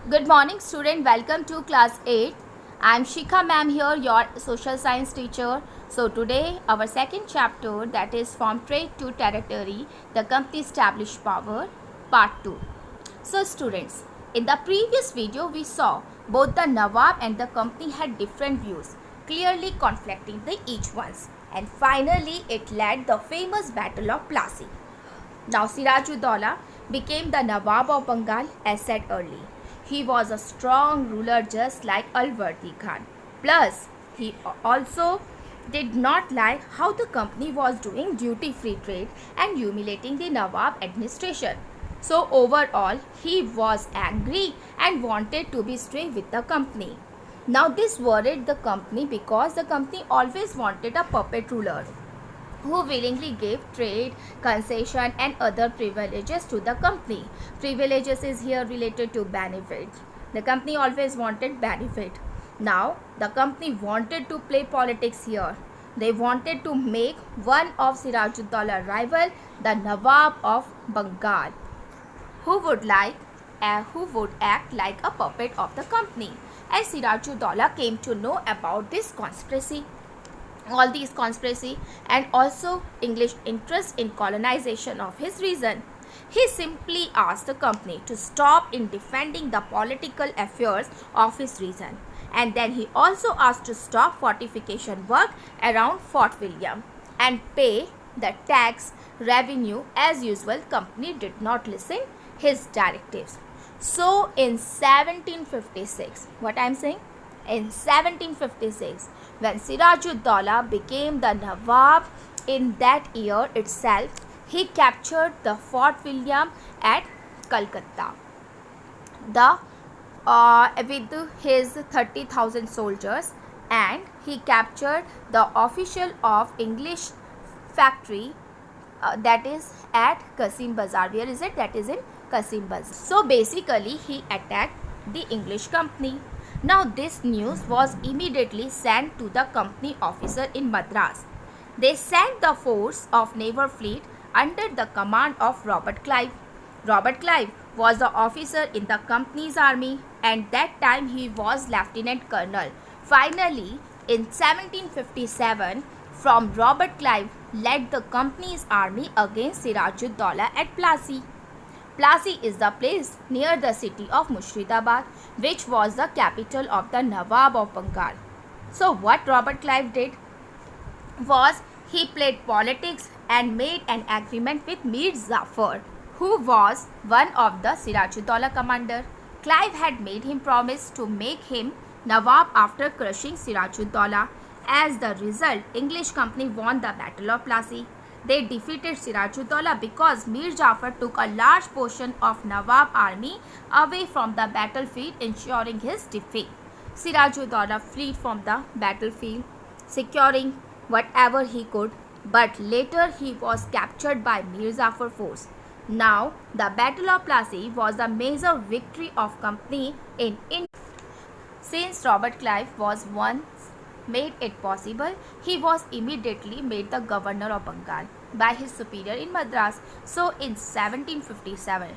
Good morning student, welcome to class 8. I am Shikha ma'am here, your social science teacher. So today our second chapter, that is from trade to territory, the company established power, part 2. So students, in the previous video we saw both the Nawab and the company had different views, clearly conflicting the each ones, and finally it led the famous battle of Plassey. Now Sirajuddaulah became the Nawab of Bengal as said earlier. He was a strong ruler just like Alverdi Khan. Plus, he also did not like how the company was doing duty-free trade and humiliating the Nawab administration. So overall, he was angry and wanted to be strict with the company. Now this worried the company because the company always wanted a puppet ruler who willingly gave trade, concession and other privileges to the company. Privileges is here related to benefit. The company always wanted benefit. Now, the company wanted to play politics here. They wanted to make one of Sirajuddaulah rival, the Nawab of Bengal, who would act like a puppet of the company. As Sirajuddaulah came to know about this conspiracy, all these conspiracy and also English interest in colonization of his region, he simply asked the company to stop in defending the political affairs of his region, and then he also asked to stop fortification work around Fort William and pay the tax revenue as usual. Company did not listen his directives. So in 1756, what I am saying, in 1756, when Sirajuddaulah became the Nawab, in that year itself, he captured the Fort William at Calcutta with his 30,000 soldiers, and he captured the official of English factory that is at Qasim Bazaar. Where is it? That is in Qasim Bazaar. So basically he attacked the English company. Now this news was immediately sent to the company officer in Madras. They sent the force of naval fleet under the command of Robert Clive. Robert Clive was the officer in the company's army, and that time he was lieutenant colonel. Finally, in 1757, from Robert Clive led the company's army against Sirajuddaulah at Plassey. Plassey is the place near the city of Murshidabad, which was the capital of the Nawab of Bengal. So what Robert Clive did was he played politics and made an agreement with Mir Jafar, who was one of the Sirajuddaulah commander. Clive had made him promise to make him Nawab after crushing Sirajuddaulah. As the result, English company won the Battle of Plassey. They defeated Sirajuddaulah because Mir Jafar took a large portion of Nawab army away from the battlefield, ensuring his defeat. Sirajuddaulah fled from the battlefield, securing whatever he could, but later he was captured by Mir Jafar force. Now, the Battle of Plassey was the major victory of company in India. Since Robert Clive was once made it possible, he was immediately made the governor of Bengal by his superior in Madras. So in 1757,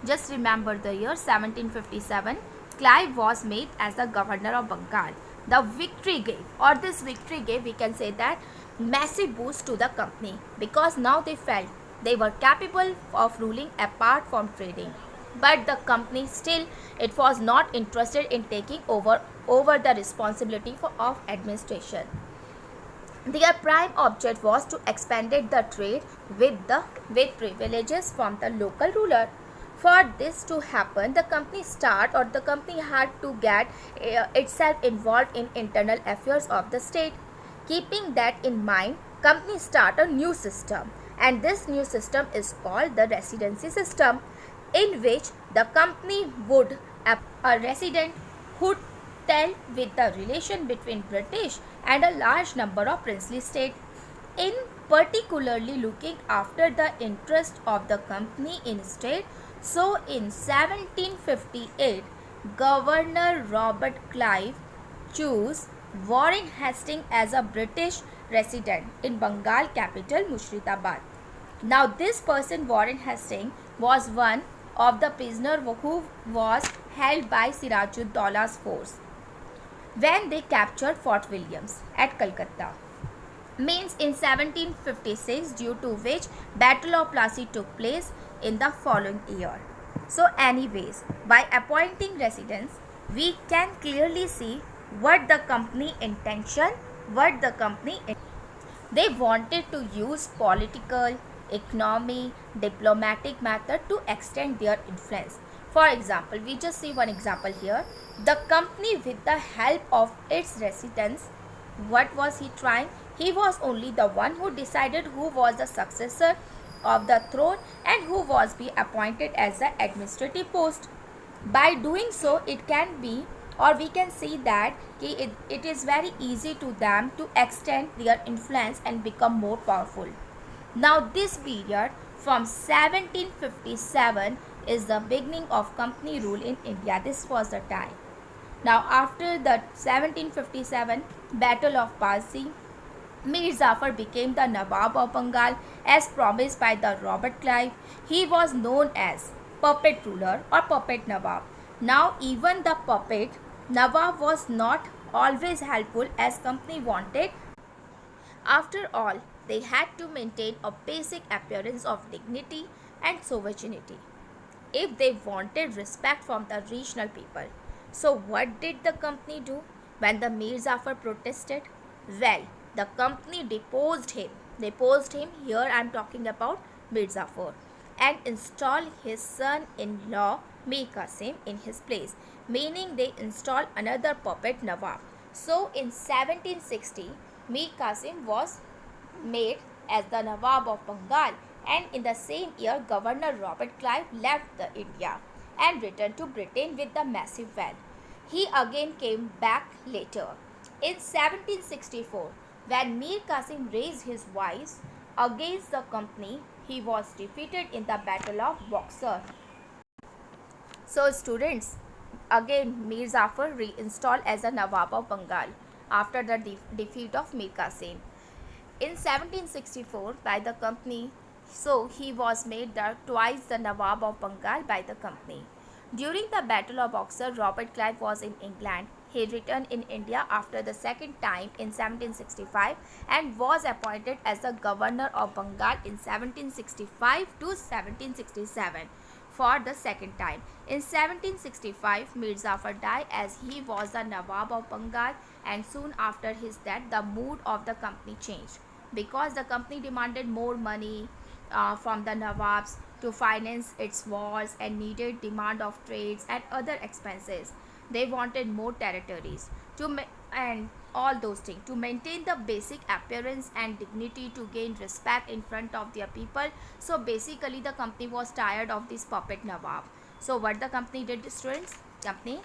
just remember the year 1757, Clive was made as the governor of Bengal. The victory gave, we can say that, massive boost to the company, because now they felt they were capable of ruling apart from trading. But the company still, it was not interested in taking over the responsibility of administration. Their prime object was to expand the trade with privileges from the local ruler. For this to happen, the company had to get itself involved in internal affairs of the state. Keeping that in mind, company start a new system, and this new system is called the residency system, in which the company would a resident who dealt with the relation between British and a large number of princely states, in particularly looking after the interest of the company in state. So in 1758, Governor Robert Clive chose Warren Hastings as a British resident in Bengal capital Murshidabad. Now this person, Warren Hastings, was one of the prisoner who was held by Sirajuddaullah's force when they captured Fort Williams at Calcutta. Means in 1756, due to which Battle of Plassey took place in the following year. So anyways, by appointing residents, we can clearly see what the company intention, they wanted to use political, economic, diplomatic method to extend their influence. For example, we just see one example here. The company, with the help of its residents, what was he trying? He was only the one who decided who was the successor of the throne and who was be appointed as the administrative post. By doing so, it can be, or we can see that it is very easy to them to extend their influence and become more powerful. Now this period from 1757 is the beginning of company rule in India. This was the time. Now after the 1757 Battle of Plassey, Mir Jafar became the Nawab of Bengal as promised by the Robert Clive. He was known as puppet ruler or puppet Nawab. Now even the puppet Nawab was not always helpful as company wanted. After all, they had to maintain a basic appearance of dignity and sovereignty if they wanted respect from the regional people. So what did the company do when the Mir Jafar protested? Well, the company deposed him. Here I am talking about Mir Jafar, and installed his son-in-law Mir Qasim in his place, meaning they installed another puppet Nawab. So in 1760, Mir Qasim was made as the Nawab of Bengal, and in the same year Governor Robert Clive left the India and returned to Britain with the massive wealth. He again came back later. In 1764, when Mir Qasim raised his voice against the company, he was defeated in the Battle of Buxar. So students, again Mir Jafar reinstalled as a Nawab of Bengal after the defeat of Mir Qasim. In 1764 by the company, so he was made twice the Nawab of Bengal by the company. During the Battle of Buxar, Robert Clive was in England. He returned in India after the second time in 1765 and was appointed as the Governor of Bengal in 1765 to 1767 for the second time. In 1765, Mir Jafar died as he was the Nawab of Bengal, and soon after his death, the mood of the company changed because the company demanded more money from the Nawabs to finance its wars and needed demand of trades and other expenses. They wanted more territories and all those things to maintain the basic appearance and dignity, to gain respect in front of their people. So basically the company was tired of this puppet Nawab. So what the company did, students? Company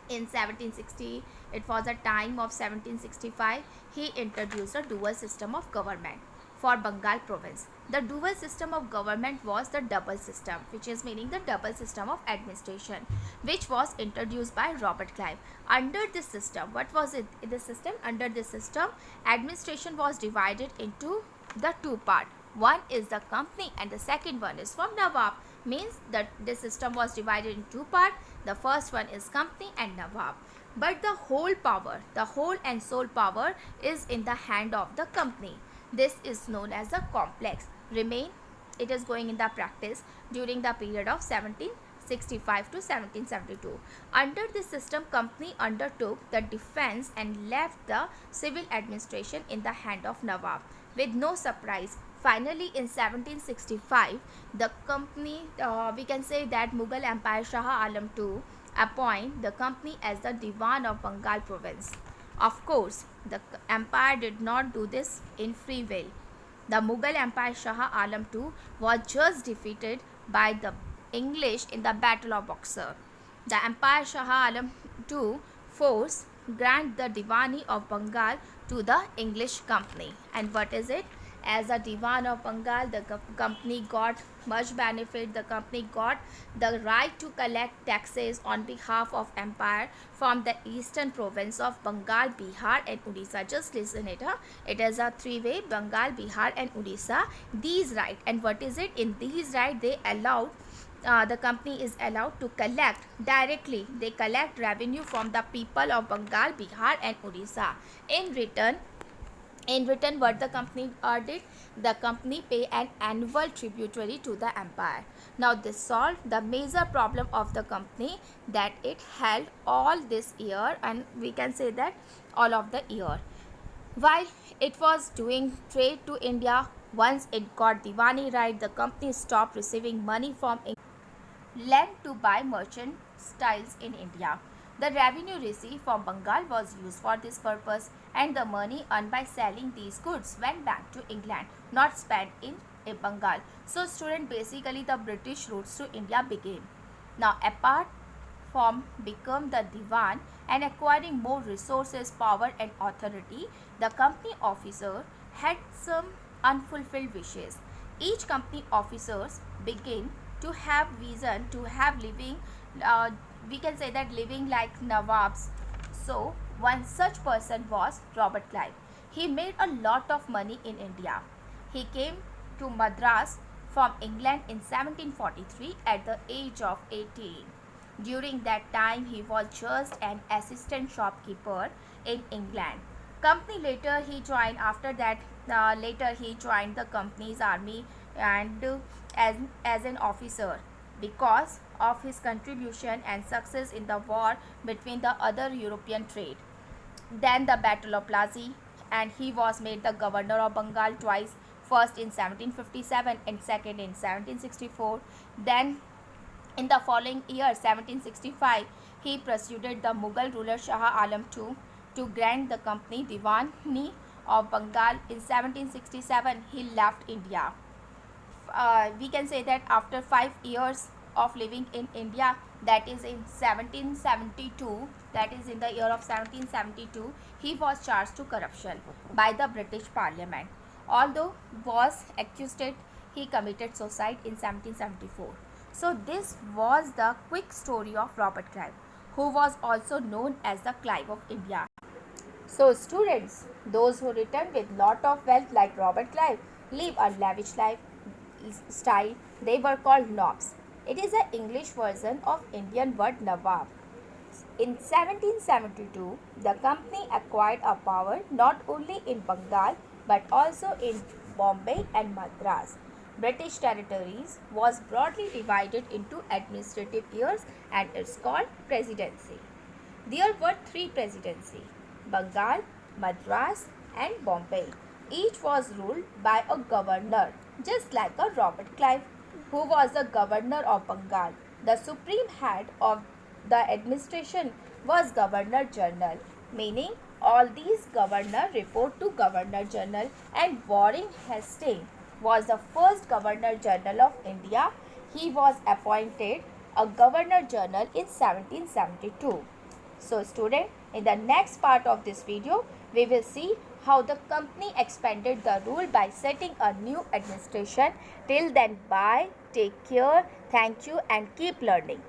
in 1760, it was a time of 1765, he introduced a dual system of government for Bengal province. The dual system of government was the double system, which is meaning the double system of administration, which was introduced by Robert Clive. Under this system, what was it? The system under this system, administration was divided into the two part. One is the company and the second one is from Nawab. Means that this system was divided in two part. The first one is company and Nawab. But the whole power, the whole and sole power is in the hand of the company. This is known as the complex. It is going in the practice during the period of 1765 to 1772. Under this system, company undertook the defense and left the civil administration in the hand of Nawab. With no surprise, finally in 1765, the company, we can say that Mughal Empire Shah Alam II appoint the company as the Diwan of Bengal province. Of course, the empire did not do this in free will. The Mughal Empire Shah Alam II was just defeated by the English in the Battle of Buxar. The Empire Shah Alam II force grant the Diwani of Bengal to the English company. And what is it? As a Diwan of Bengal, the company got much benefit. The company got the right to collect taxes on behalf of empire from the eastern province of Bengal, Bihar and Odisha. Just listen it. It is a three-way: Bengal, Bihar and Odisha. These right, and what is it? In these right, they allowed the company is allowed to collect directly. They collect revenue from the people of Bengal, Bihar and Odisha. In return, what the company did, the company pay an annual tributary to the empire. Now this solved the major problem of the company, that it held all this year, and we can say that all of the year. While it was doing trade to India, once it got Diwani right, the company stopped receiving money from lent to buy merchant styles in India. The revenue received from Bengal was used for this purpose, and the money earned by selling these goods went back to England, not spent in Bengal. So student, basically the British routes to India began. Now apart from become the Diwan and acquiring more resources, power and authority, the company officer had some unfulfilled wishes. Each company officers begin to have vision to have living, we can say that living like Nawabs. So one such person was Robert Clive. He made a lot of money in India. He came to Madras from England in 1743 at the age of 18. During that time, he was just an assistant shopkeeper in England. Company later he joined. After that, later he joined the company's army and as an officer because of his contribution and success in the war between the other European trade. Then the Battle of Plassey, and he was made the governor of Bengal twice, first in 1757 and second in 1764. Then in the following year, 1765, he persuaded the Mughal ruler Shah Alam II to grant the company Diwani of Bengal. In 1767, he left India. We can say that after 5 years of living in India, that is in 1772, that is in the year of 1772, he was charged to corruption by the British Parliament. Although was accused, he committed suicide in 1774. So this was the quick story of Robert Clive, who was also known as the Clive of India. So students, those who return with lot of wealth like Robert Clive live a lavish lifestyle. They were called Nobs. It is an English version of Indian word Nawab. In 1772, the company acquired a power not only in Bengal but also in Bombay and Madras. British territories was broadly divided into administrative years and it's called presidency. There were 3 presidencies: Bengal, Madras and Bombay. Each was ruled by a governor, just like a Robert Clive, who was the governor of Bengal. The supreme head of the administration was Governor General, meaning all these governors report to Governor General, and Warren Hastings was the first Governor General of India. He was appointed a Governor General in 1772. So student, in the next part of this video, we will see how the company expanded the rule by setting a new administration. Till then, bye, take care, thank you and keep learning.